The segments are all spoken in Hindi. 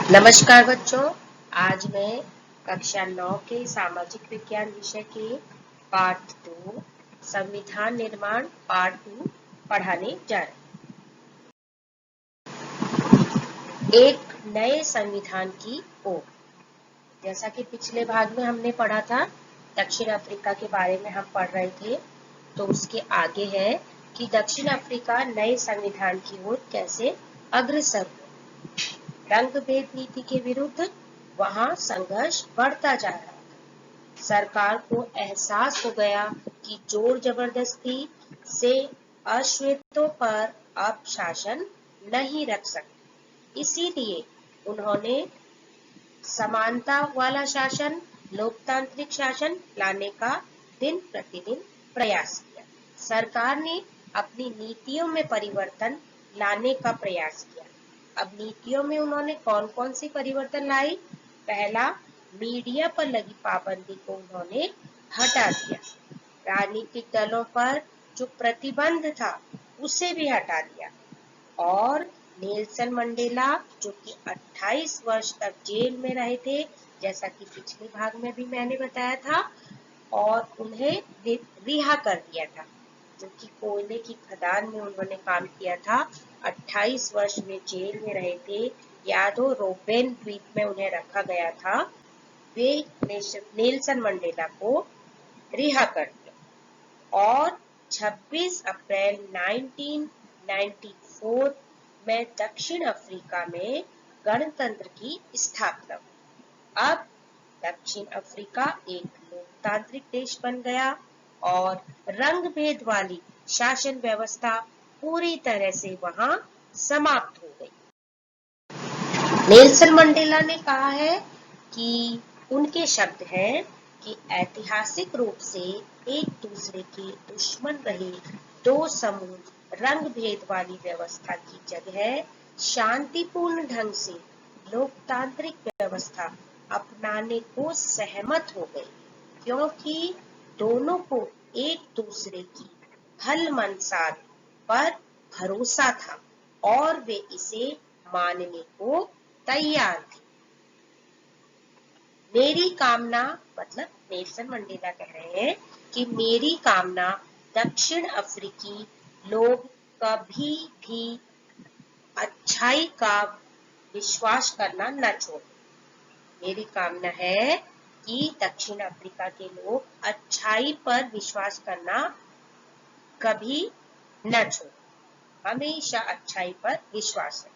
नमस्कार बच्चों। आज मैं कक्षा 9 के सामाजिक विज्ञान विषय के पाठ 2 संविधान निर्माण पार्ट 2 पढ़ाने जा रहे हैं। एक नए संविधान की ओर। जैसा कि पिछले भाग में हमने पढ़ा था, दक्षिण अफ्रीका के बारे में हम पढ़ रहे थे, तो उसके आगे है कि दक्षिण अफ्रीका नए संविधान की ओर कैसे अग्रसर हुआ। रंग भेद नीति के विरुद्ध वहां संघर्ष बढ़ता जा रहा था। सरकार को एहसास हो गया कि जोर जबरदस्ती से अश्वेतों पर अब शासन नहीं रख सकते। इसीलिए उन्होंने समानता वाला शासन, लोकतांत्रिक शासन लाने का दिन प्रतिदिन प्रयास किया। सरकार ने अपनी नीतियों में परिवर्तन लाने का प्रयास किया। अब नीतियों में उन्होंने कौन कौन सी परिवर्तन लाई? पहला, मीडिया पर लगी पाबंदी को उन्होंने हटा दिया। राजनीतिक दलों पर जो प्रतिबंध था उसे भी हटा दिया। और नेल्सन मंडेला, जो कि 28 वर्ष तक जेल में रहे थे, जैसा कि पिछले भाग में भी मैंने बताया था, और उन्हें रिहा कर दिया था, जो कि कोयले की खदान में उन्होंने काम किया था। 28 वर्ष में जेल में रहे थे। याद हो, रोबेन द्वीप में उन्हें रखा गया था। वे नेल्सन मंडेला को रिहा कर दिया और 26 अप्रैल 1994 में दक्षिण अफ्रीका में गणतंत्र की स्थापना हुई। अब दक्षिण अफ्रीका एक लोकतांत्रिक देश बन गया और रंग भेद वाली शासन व्यवस्था पूरी तरह से वहां समाप्त हो गई। नेल्सन मंडेला ने कहा है कि उनके शब्द हैं कि ऐतिहासिक रूप से एक दूसरे के दुश्मन रहे दो समूह रंग भेद वाली व्यवस्था की जगह शांतिपूर्ण ढंग से लोकतांत्रिक व्यवस्था अपनाने को सहमत हो गए, क्योंकि दोनों को एक दूसरे की भल मनसात पर भरोसा था और वे इसे मानने को तैयार थे। मेरी कामना, मतलब नेल्सन मंडेला कह रहे हैं कि मेरी कामना दक्षिण अफ्रीकी लोग कभी भी अच्छाई का विश्वास करना न छोड़ें। मेरी कामना है कि दक्षिण अफ्रीका के लोग अच्छाई पर विश्वास करना कभी न छोड़ें, हमेशा अच्छाई पर विश्वास रखें,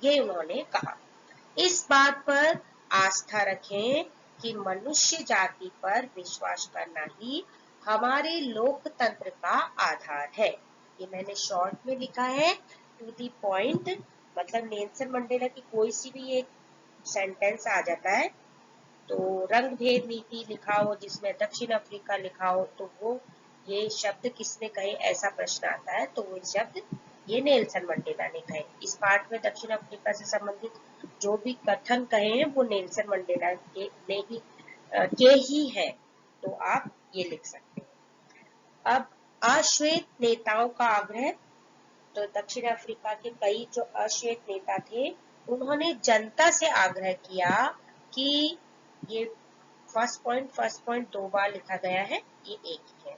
ये उन्होंने कहा। इस बात पर आस्था रखें कि मनुष्य जाति पर विश्वास करना ही हमारे लोकतंत्र का आधार है। ये मैंने शॉर्ट में लिखा है, टू दी पॉइंट, मतलब नेल्सन मंडेला की कोई सी भी एक सेंटेंस आ जाता है तो रंग भेद नीति लिखा हो जिसमें दक्षिण अफ्रीका लिखा हो तो वो ये शब्द किसने कहे, ऐसा प्रश्न आता है तो वो शब्द ये नेल्सन मंडेला ने कहे। इस पाठ में दक्षिण अफ्रीका से संबंधित जो भी कथन कहे हैं वो नेल्सन मंडेला के ही है, तो आप ये लिख सकते हैं। अब अश्वेत नेताओं का आग्रह, तो दक्षिण अफ्रीका के कई जो अश्वेत नेता थे उन्होंने जनता से आग्रह किया कि ये फर्स्ट पॉइंट 2 बार लिखा गया है, ये एक ही है।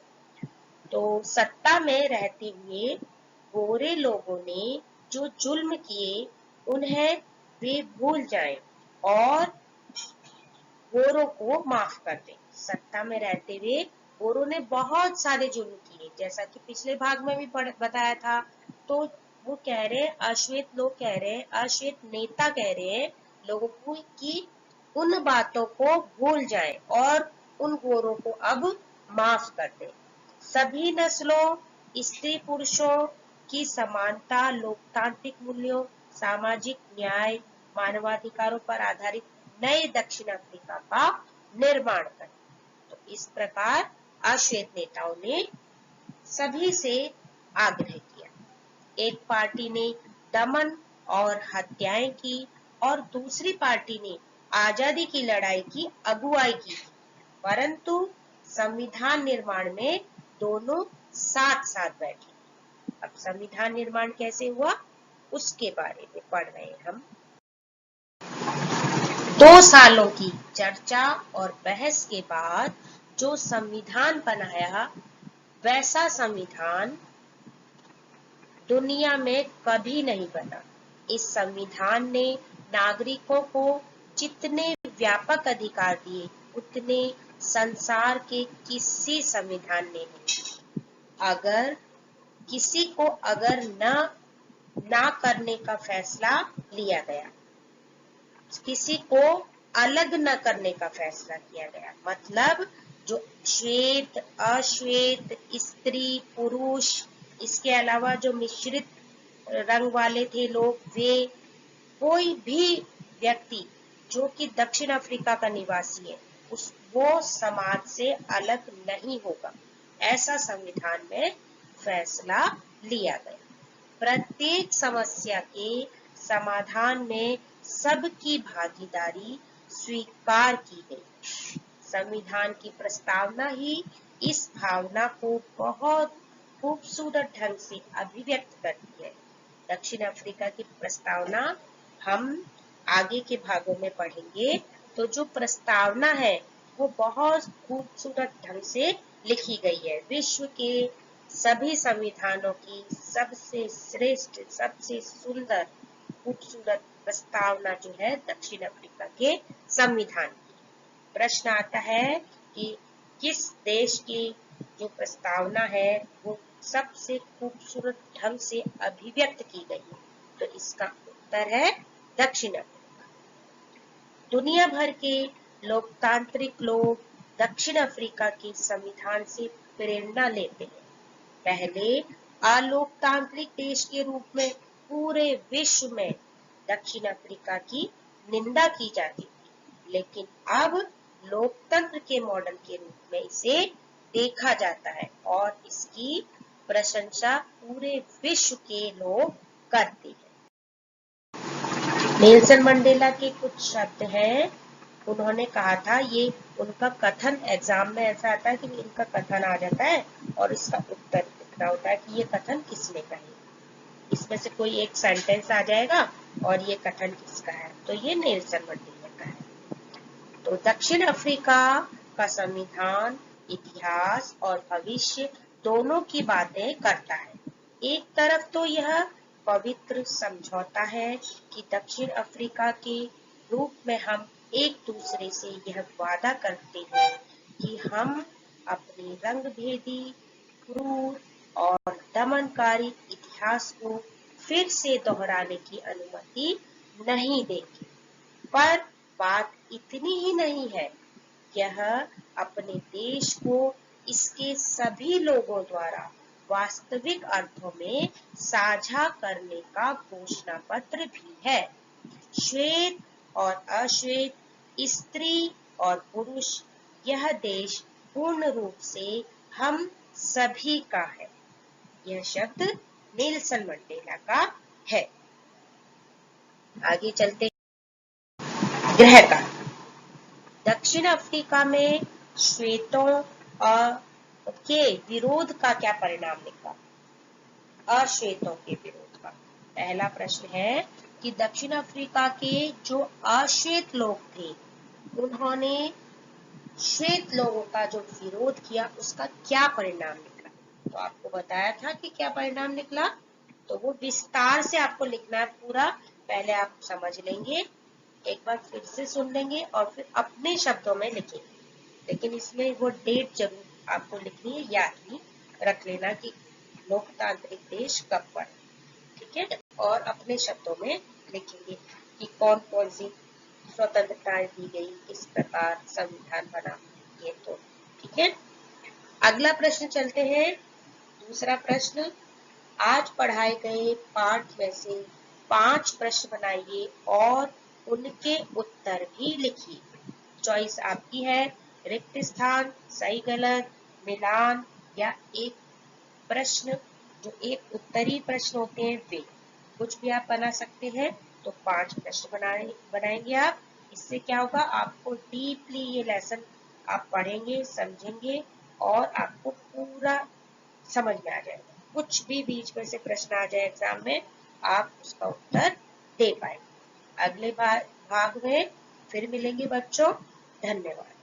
तो सत्ता में रहते हुए गोरे लोगों ने जो जुल्म किए उन्हें वे भूल जाएं और गोरों को माफ कर दें। सत्ता में रहते हुए गोरों ने बहुत सारे जुल्म किए, जैसा कि पिछले भाग में भी बताया था। तो वो कह रहे हैं, अश्वेत लोग कह रहे हैं, अश्वेत नेता कह रहे हैं लोगों को कि उन बातों को भूल जाएं और उन गोरों को अब माफ कर दें। सभी नस्लों, स्त्री पुरुषों की समानता, लोकतांत्रिक मूल्यों, सामाजिक न्याय, मानवाधिकारों पर आधारित नए दक्षिण अफ्रीका का निर्माण करें। तो इस प्रकार अश्वेत नेताओं ने सभी से आग्रह किया। एक पार्टी ने दमन और हत्याएं की और दूसरी पार्टी ने आजादी की लड़ाई की अगुवाई की, परंतु संविधान निर्माण में दोनों साथ साथ बैठे। अब संविधान निर्माण कैसे हुआ उसके बारे में पढ़ रहे हैं हम। 2 सालों की चर्चा और बहस के बाद जो संविधान बनाया, वैसा संविधान दुनिया में कभी नहीं बना। इस संविधान ने नागरिकों को जितने व्यापक अधिकार दिए, उतने संसार के किसी संविधान ने नहीं। अगर किसी को ना करने का फैसला लिया गया, किसी को अलग न करने का फैसला किया गया, मतलब जो श्वेत, अश्वेत, स्त्री, पुरुष, इसके अलावा जो मिश्रित रंग वाले थे लोग, वे कोई भी व्यक्ति जो कि दक्षिण अफ्रीका का निवासी है, वो समाज से अलग नहीं होगा, ऐसा संविधान में फैसला लिया गया। प्रत्येक समस्या के समाधान में सबकी भागीदारी स्वीकार की गई। संविधान की प्रस्तावना ही इस भावना को बहुत खूबसूरत ढंग से अभिव्यक्त करती है। दक्षिण अफ्रीका की प्रस्तावना हम आगे के भागों में पढ़ेंगे। तो जो प्रस्तावना है वो बहुत खूबसूरत ढंग से लिखी गई है। विश्व के सभी संविधानों की सबसे श्रेष्ठ, सबसे सुंदर, खूबसूरत प्रस्तावना जो है दक्षिण अफ्रीका के संविधान की। प्रश्न आता है कि किस देश की जो प्रस्तावना है वो सबसे खूबसूरत ढंग से अभिव्यक्त की गई है, तो इसका उत्तर है दक्षिण अफ्रीका। दुनिया भर के लोकतांत्रिक लोग दक्षिण अफ्रीका के संविधान से प्रेरणा लेते हैं। पहले अलोकतांत्रिक देश के रूप में पूरे विश्व में दक्षिण अफ्रीका की निंदा की जाती थी, लेकिन अब लोकतंत्र के मॉडल के रूप में इसे देखा जाता है और इसकी प्रशंसा पूरे विश्व के लोग करते हैं। नेल्सन मंडेला के कुछ शब्द हैं, उन्होंने कहा था, ये उनका कथन एग्जाम में ऐसा आता है कि इनका कथन आ जाता है और इसका उत्तर लिखना होता है कि ये कथन किसने कहे। इसमें से कोई एक सेंटेंस आ जाएगा और ये कथन किसका है, तो ये नेल्सन मंडेला का है। तो दक्षिण अफ्रीका का संविधान इतिहास और भविष्य दोनों की बातें करता है। एक तरफ तो यह पवित्र समझौता है कि दक्षिण अफ्रीका के रूप में हम एक दूसरे से यह वादा करते हैं कि हम अपने रंगभेदी, क्रूर और दमनकारी इतिहास को फिर से दोहराने की अनुमति नहीं देंगे। पर बात इतनी ही नहीं है, यह अपने देश को इसके सभी लोगों द्वारा वास्तविक अर्थों में साझा करने का घोषणा पत्र भी है। श्वेत और अश्वेत, स्त्री और पुरुष, यह देश पूर्ण रूप से हम सभी का है। यह शब्द नेल्सन मंडेला का है। आगे चलते हैं। गृह कार्य। दक्षिण अफ्रीका में श्वेतों के विरोध का क्या परिणाम निकला? अश्वेतों के विरोध का। पहला प्रश्न है कि दक्षिण अफ्रीका के जो अश्वेत लोग थे, उन्होंने श्वेत लोगों का जो विरोध किया, उसका क्या परिणाम निकला? तो आपको बताया था कि क्या परिणाम निकला, तो वो विस्तार से आपको लिखना है पूरा। पहले आप समझ लेंगे, एक बार फिर से सुन लेंगे और फिर अपने शब्दों में लिखेंगे, लेकिन इसमें वो डेट जरूर आपको लिखनी है, याद भी रख लेना कि लोकतांत्रिक देश कब बना, ठीक है। और अपने शब्दों में लिखेंगे कि कौन कौन सी स्वतंत्रताएं दी गई, किस प्रकार संविधान बना, ये तो ठीक है। अगला प्रश्न चलते हैं। दूसरा प्रश्न, आज पढ़ाए गए पाठ में से 5 प्रश्न बनाइए और उनके उत्तर भी लिखिए। चॉइस आपकी है, रिक्त स्थान, सही गलत, मिलान या एक प्रश्न, जो एक उत्तरी प्रश्न होते हैं वे, कुछ भी आप बना सकते हैं। तो 5 प्रश्न बनाएंगे आप। इससे क्या होगा, आपको डीपली ये लेसन आप पढ़ेंगे, समझेंगे और आपको पूरा समझ में आ जाएगा। कुछ भी बीच में से प्रश्न आ जाए एग्जाम में, आप उसका उत्तर दे पाएंगे। अगले भाग में फिर मिलेंगे बच्चों। धन्यवाद।